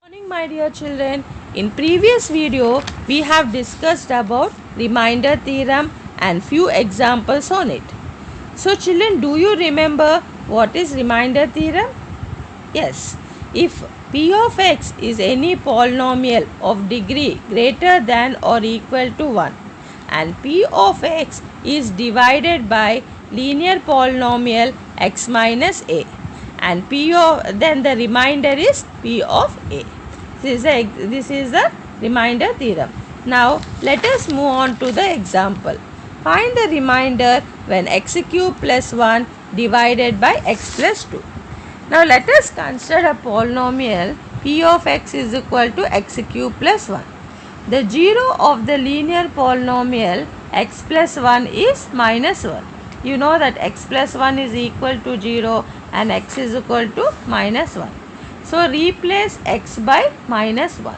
Morning, my dear children. In previous video we have discussed about remainder theorem and few examples on it. So children, do you remember what is remainder theorem? Yes, if p of x is any polynomial of degree greater than or equal to 1 and p of x is divided by linear polynomial x minus a and then the remainder is p of a. This is the remainder theorem. Now let us move on to the example. Find the remainder when x cube plus 1 divided by x plus 2. Now let us consider a polynomial p of x is equal to x cube plus 1. The 0 of the linear polynomial x plus 1 is minus 1. You know that x plus 1 is equal to 0 and x is equal to minus 1. So replace x by minus 1.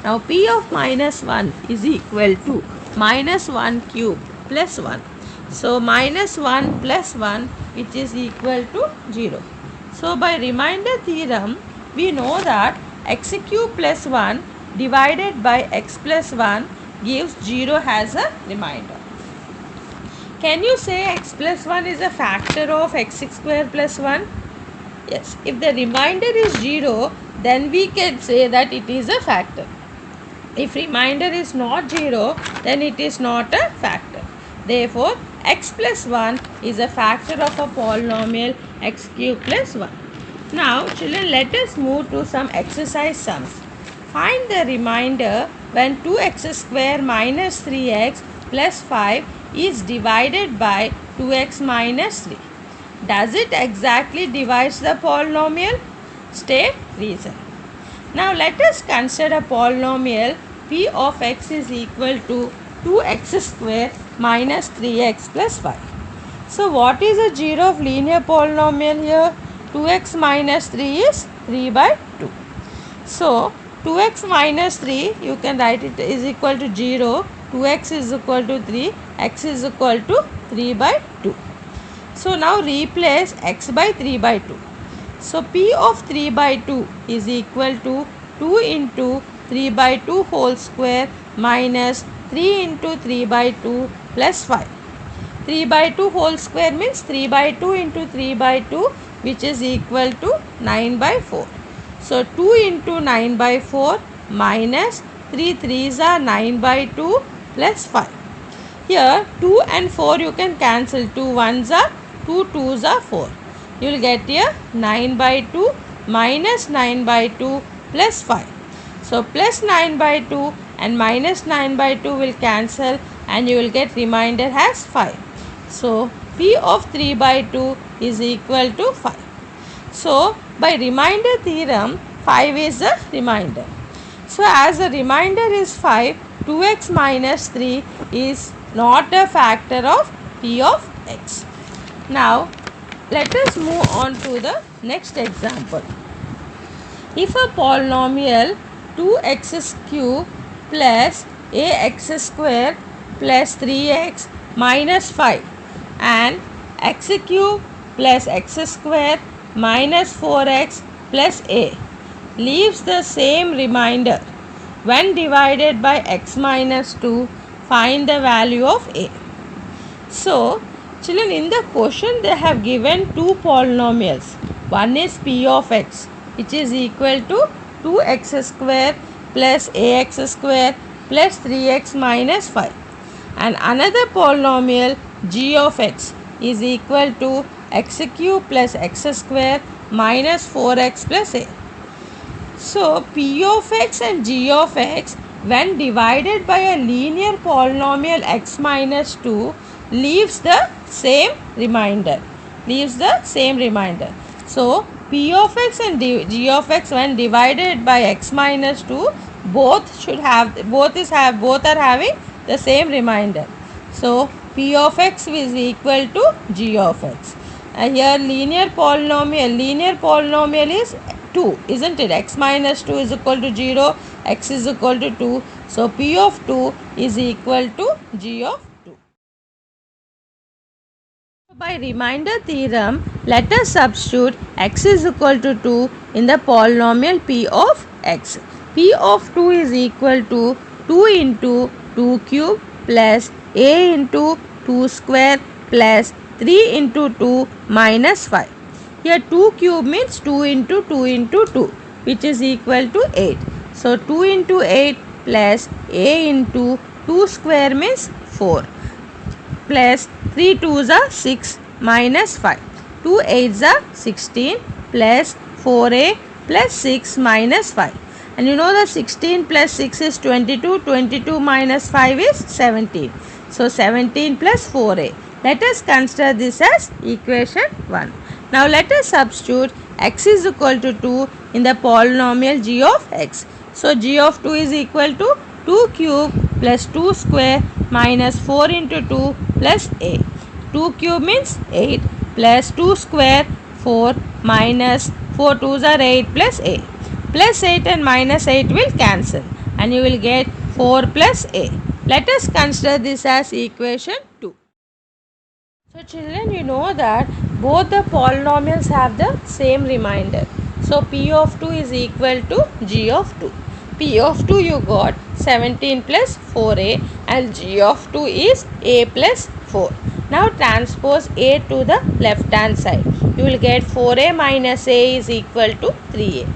Now p of minus 1 is equal to minus 1 cube plus 1. So minus 1 plus 1 which is equal to 0. So by remainder theorem we know that x cube plus 1 divided by x plus 1 gives 0 as a remainder. Can you say x plus 1 is a factor of x square plus 1? Yes, if the remainder is 0, then we can say that it is a factor. If remainder is not 0, then it is not a factor. Therefore, x plus 1 is a factor of a polynomial x cube plus 1. Now, children, let us move to some exercise sums. Find the remainder when 2x square minus 3x plus 5 is divided by 2x minus 3. Does it exactly divides the polynomial? State reason. Now let us consider a polynomial p of x is equal to 2x square minus 3x plus 5. So what is the 0 of linear polynomial here? 2x minus 3 is 3 by 2. So 2x minus 3 you can write it is equal to 0. 2x is equal to 3. X is equal to 3 by 2. So now replace x by 3 by 2. So p of 3 by 2 is equal to 2 into 3 by 2 whole square minus 3 into 3 by 2 plus 5. 3 by 2 whole square means 3 by 2 into 3 by 2 which is equal to 9 by 4. So 2 into 9 by 4 minus 3 3s are 9 by 2 plus 5. Here 2 and 4 you can cancel. 2 1s are 2 2s are 4. You will get here 9 by 2 minus 9 by 2 plus 5. So plus 9 by 2 and minus 9 by 2 will cancel and you will get remainder as 5. So p of 3 by 2 is equal to 5. So by remainder theorem 5 is the remainder. So as the remainder is 5, 2x minus 3 is not a factor of p of x. Now let us move on to the next example. If a polynomial 2x cube plus ax square plus 3x minus 5 and x cube plus x square minus 4x plus a leaves the same remainder when divided by x minus 2, find the value of a. So children, in the question they have given two polynomials. One is p of x which is equal to 2x square plus ax square plus 3x minus 5 and another polynomial g of x is equal to x cube plus x square minus 4x plus a. So p of x and g of x when divided by a linear polynomial x minus 2 leaves the same remainder. So p of x and g of x when divided by x minus 2 both are having the same remainder. So p of x is equal to g of x. And here linear polynomial is 2, isn't it? X minus 2 is equal to 0, x is equal to 2. So p of 2 is equal to g of 2. By remainder theorem, let us substitute x is equal to 2 in the polynomial p of x. P of 2 is equal to 2 into 2 cube plus a into 2 square plus 3 into 2 minus 5. Here 2 cube means 2 into 2 into 2, which is equal to 8. So 2 into 8 plus a into 2 square means 4 plus 3 2s are 6 minus 5. 2 8s are 16 plus 4a plus 6 minus 5. And you know that 16 plus 6 is 22. 22 minus 5 is 17. So 17 plus 4a. Let us consider this as equation 1. Now let us substitute x is equal to 2 in the polynomial g of x. So g of 2 is equal to 2 cube plus 2 square minus 4 into 2 plus a. 2 cube means 8 plus 2 square 4 minus 4 2s are 8 plus a. Plus 8 and minus 8 will cancel and you will get 4 plus a. Let us consider this as equation 2. So children, you know that both the polynomials have the same remainder. So p of 2 is equal to g of 2. P of 2 you got 17 plus 4a and g of 2 is a plus 4. Now transpose a to the left hand side. You will get 4a minus a is equal to 3a.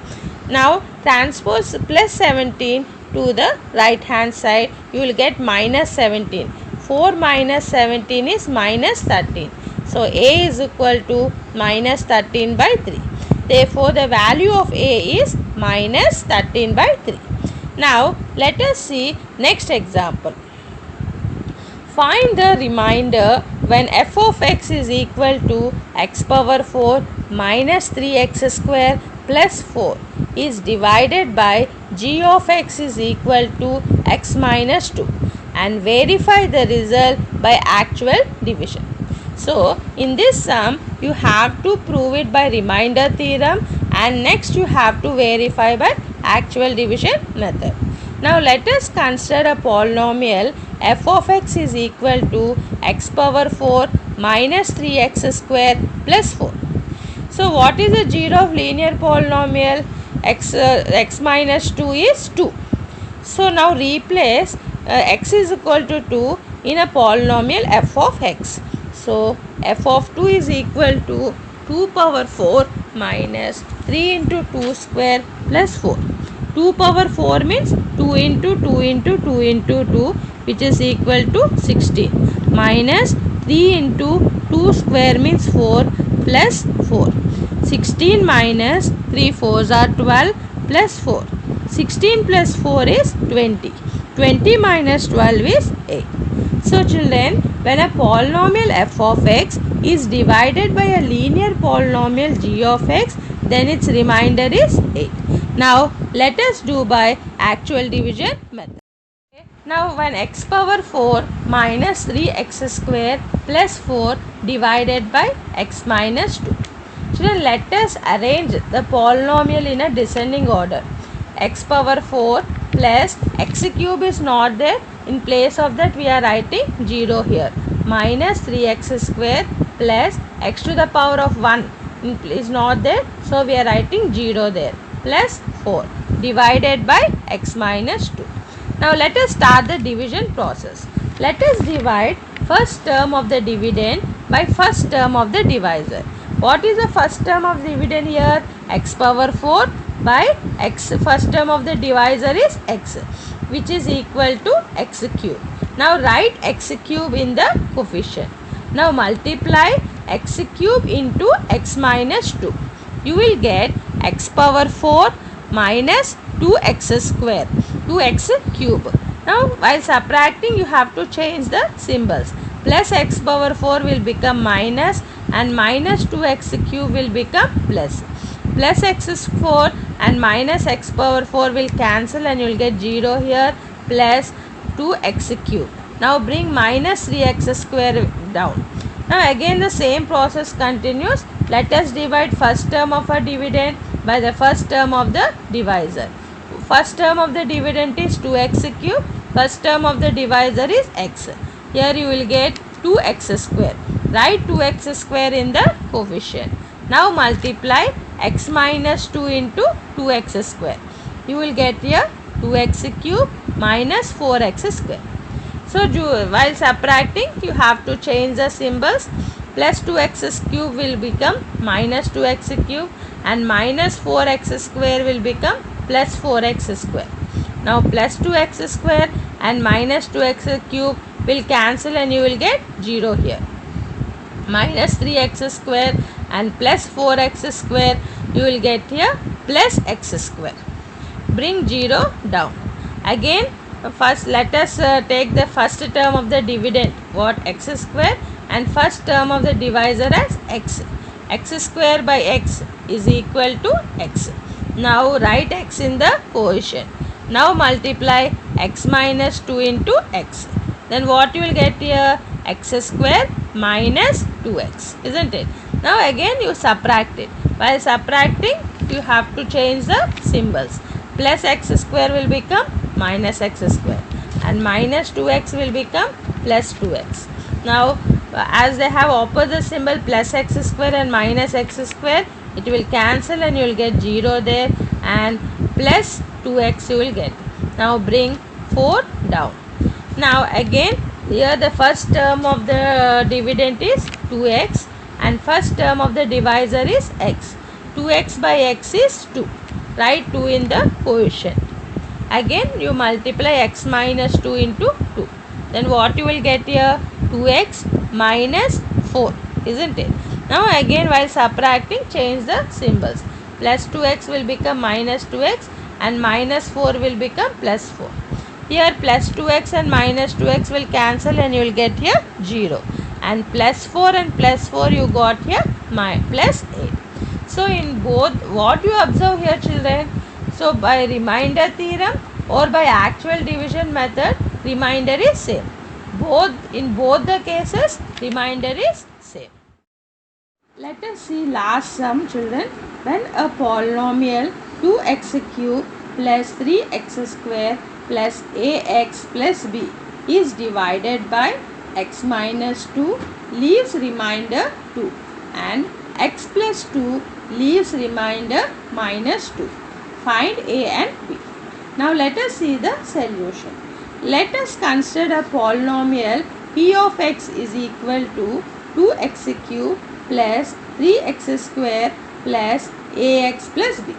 Now transpose plus 17 to the right hand side. You will get minus 17. 4 minus 17 is minus 13. So a is equal to minus 13 by 3. Therefore the value of a is minus 13 by 3. Now let us see next example. Find the remainder when f of x is equal to x power 4 minus 3x square plus 4 is divided by g of x is equal to x minus 2 and verify the result by actual division. So in this sum you have to prove it by remainder theorem and next you have to verify by actual division method. Now let us consider a polynomial f of x is equal to x power 4 minus 3x square plus 4. So what is the zero of linear polynomial? X minus 2 is 2. So now replace x is equal to 2 in a polynomial f of x. So f of 2 is equal to 2 power 4 minus 3 into 2 square plus 4. 2 power 4 means 2 into 2 into 2 into 2, which is equal to 16 minus 3 into 2 square means 4 plus 4. 16 minus 3 4s are 12 plus 4. 16 plus 4 is 20. 20 minus 12 is 8. So children, when a polynomial f of x is divided by a linear polynomial g of x, then its remainder is 8. Now let us do by actual division method. Now when x power 4 minus 3x square plus 4 divided by x minus 2. Children, let us arrange the polynomial in a descending order. X power 4 plus x cube is not there. In place of that we are writing 0 here. Minus 3x square plus x to the power of 1 is not there. So we are writing 0 there. Plus 4 divided by x minus 2. Now let us start the division process. Let us divide first term of the dividend by first term of the divisor. What is the first term of dividend here? X power 4 by x. First term of the divisor is x, which is equal to x cube. Now write x cube in the coefficient. Now multiply x cube into x minus 2. You will get x power 4 minus 2x square, 2x cube. Now while subtracting you have to change the symbols. Plus x power 4 will become minus and minus 2x cube will become plus. Plus x is 4 and minus x power 4 will cancel and you will get 0 here plus 2x cube. Now bring minus 3x square down. Now again the same process continues. Let us divide first term of a dividend by the first term of the divisor. First term of the dividend is 2x cube. First term of the divisor is x. Here you will get 2x square. Write 2x square in the coefficient. Now multiply x minus 2 into 2x square. you will get here 2x cube minus 4x square. So while subtracting, you have to change the symbols. Plus 2x cube will become minus 2x cube and minus 4x square will become plus 4x square. Now plus 2x square and minus 2x cube will cancel and you will get 0 here. Minus 3x square and plus 4x square, you will get here plus x square. Bring 0 down. Again, first let us take the first term of the dividend, what, x square, and first term of the divisor as x. X square by x is equal to x. Now write x in the quotient. Now multiply x minus 2 into x. Then what you will get here? X square minus 2x, isn't it? Now again you subtract it. While subtracting, you have to change the symbols. Plus x square will become minus x square and minus 2x will become plus 2x. Now as they have opposite symbol, plus x square and minus x square, it will cancel and you will get 0 there, and plus 2x you will get. Now bring 4 down. Now again here the first term of the dividend is 2x and first term of the divisor is x. 2x by x is 2. Write 2 in the quotient. Again you multiply x minus 2 into 2. Then what you will get here? 2x minus 4, isn't it? Now again while subtracting, change the symbols. Plus 2x will become minus 2x and minus 4 will become plus 4. Here plus 2x and minus 2x will cancel and you will get here 0. And plus 4 and plus 4 you got here plus 8. So in both, what you observe here, children? So by remainder theorem or by actual division method, remainder is same. In both the cases, remainder is same. Let us see last sum, children. When a polynomial 2x cube plus 3x square plus ax plus b is divided by x minus 2 leaves remainder 2 and x plus 2 leaves remainder minus 2. Find a and b. Now let us see the solution. Let us consider a polynomial p of x is equal to 2x cube plus 3x square plus ax plus b.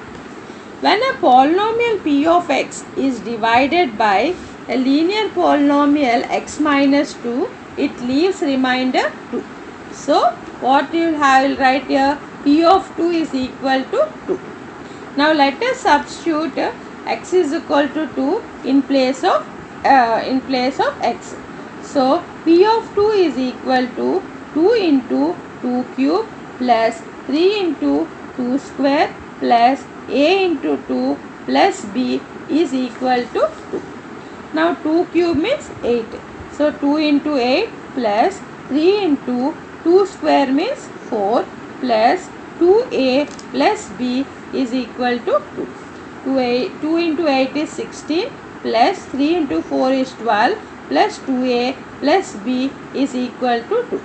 When a polynomial p of x is divided by a linear polynomial x minus 2, it leaves remainder 2. So what you will have, will write here, p of 2 is equal to 2. Now let us substitute x is equal to 2 in place of x. So p of 2 is equal to 2 into 2 cube plus 3 into 2 square plus a into 2 plus b is equal to 2. Now 2 cube means 8. So 2 into 8 plus 3 into 2 square means 4 plus 2a plus b is equal to 2. 2 into 8 is 16 plus 3 into 4 is 12 plus 2a plus b is equal to 2.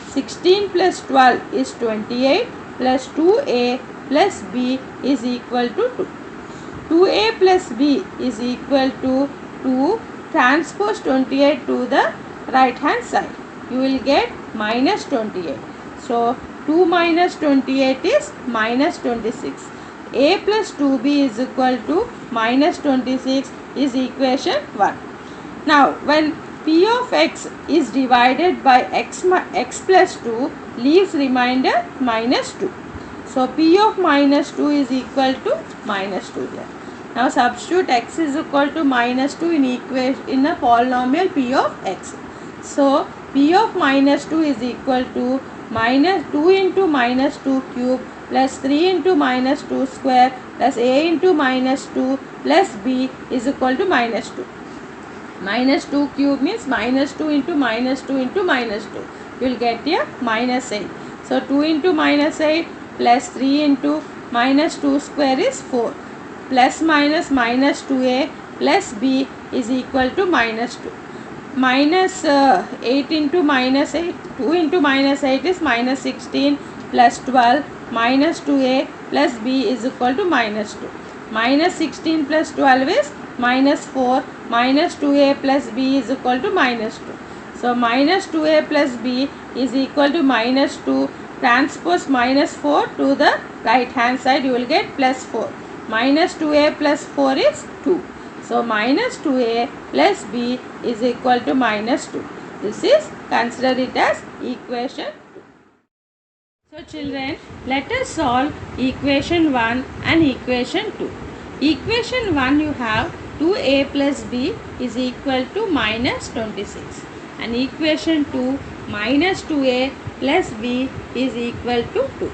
16 plus 12 is 28 plus 2a plus b is equal to 2. 2a plus b is equal to 2. Transpose 28 to the right hand side. You will get minus 28. So 2 minus 28 is minus 26. A plus 2b is equal to minus 26 is equation 1. Now when p of x is divided by x plus 2 leaves remainder minus 2. So p of minus 2 is equal to minus 2 here. Now substitute x is equal to minus 2 in a polynomial p of x. So p of minus 2 is equal to minus 2 into minus 2 cube plus 3 into minus 2 square plus a into minus 2 plus b is equal to minus 2. Minus 2 cube means minus 2 into minus 2 into minus 2. You will get here minus 8. So 2 into minus 8 plus 3 into minus 2 square is 4. Plus minus minus 2a plus b is equal to minus 2. Minus 8 into minus 8. 2 into minus 8 is minus 16 plus 12 minus 2a plus b is equal to minus 2. Minus 16 plus 12 is minus 4. Minus 2a plus b is equal to minus 2. So minus 2a plus b is equal to minus 2. Transpose minus 4 to the right hand side, you will get plus 4. Minus 2a plus 4 is 2. So minus 2a plus b is equal to minus 2. This is, consider it as equation 2. So children, let us solve equation 1 and equation 2. Equation 1 you have 2a plus b is equal to minus 26. And equation 2 minus 2a plus b is equal to 2.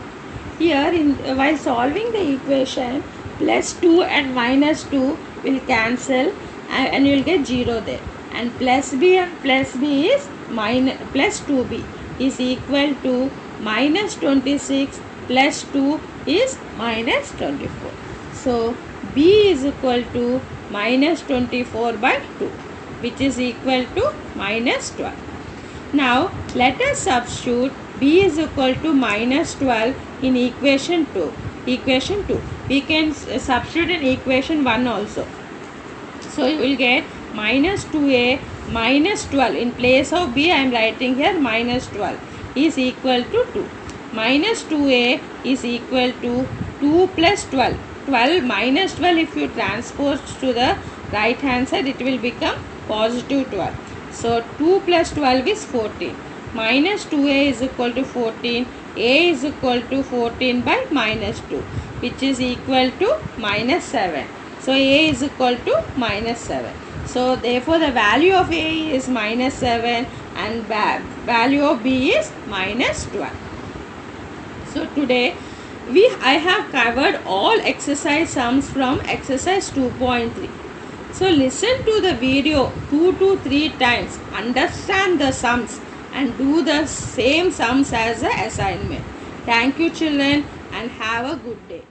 Here while solving the equation, plus 2 and minus 2 will cancel and you will get 0 there. And plus b and plus b is plus 2b is equal to minus 26 plus 2 is minus 24. So b is equal to minus 24 by 2, which is equal to minus 12. Now let us substitute b is equal to minus 12 in equation 2. Equation 2. We can substitute in equation 1 also. So you will get minus 2a minus 12. In place of b I am writing here minus 12 is equal to 2. Minus 2a is equal to 2 plus 12. 12 minus 12, if you transpose to the right hand side, it will become positive 12. So 2 plus 12 is 14. Minus 2a is equal to 14. A is equal to 14 by minus 2, which is equal to minus 7. So a is equal to minus 7. So therefore the value of a is minus 7 and value of b is minus 12. So today I have covered all exercise sums from exercise 2.3. So listen to the video 2 to 3 times, understand the sums and do the same sums as the assignment. Thank you children and have a good day.